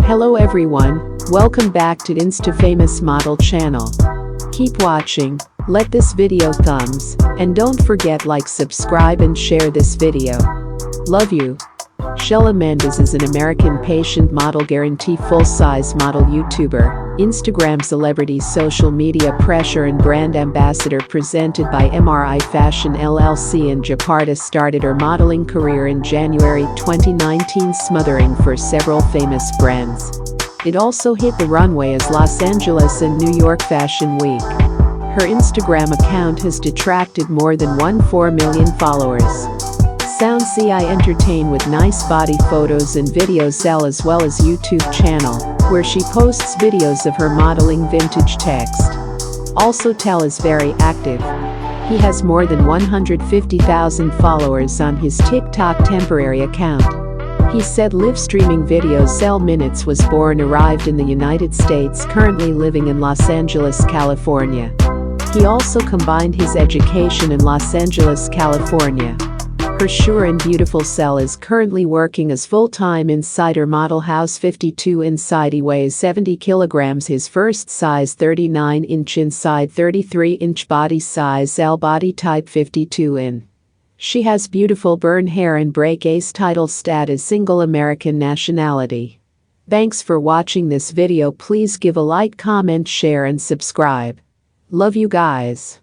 Hello everyone, welcome back to Insta Famous Model channel. Keep watching, let this video thumbs, and don't forget like, subscribe and share this video. Love you. Shella Mendez is an American patient model, guarantee full-size model, YouTuber, Instagram celebrity, social media pressure and brand ambassador, presented by MRI Fashion LLC in Jakarta. Started her modeling career in January 2019, smothering for several famous brands. It also hit the runway as Los Angeles and New York Fashion Week. Her Instagram account has attracted more than 1.4 million followers. Sound CI Entertain with nice body photos and videos, as well as YouTube channel, where she posts videos of her modeling vintage text. Also Tell is very active. He has more than 150,000 followers on his TikTok temporary account. He said live streaming videos. Cell Minutes was born, arrived in the United States, currently living in Los Angeles, California. He also combined his education in Los Angeles, California. Her sure and beautiful Cell is currently working as full-time inside her model house. 52 inside, he weighs 70 kilograms. His first size 39-inch inside, 33-inch body size, L body type 52 in. She has beautiful burn hair and break ace title, status single, American nationality. Thanks for watching this video. Please give a like, comment, share and subscribe. Love you guys.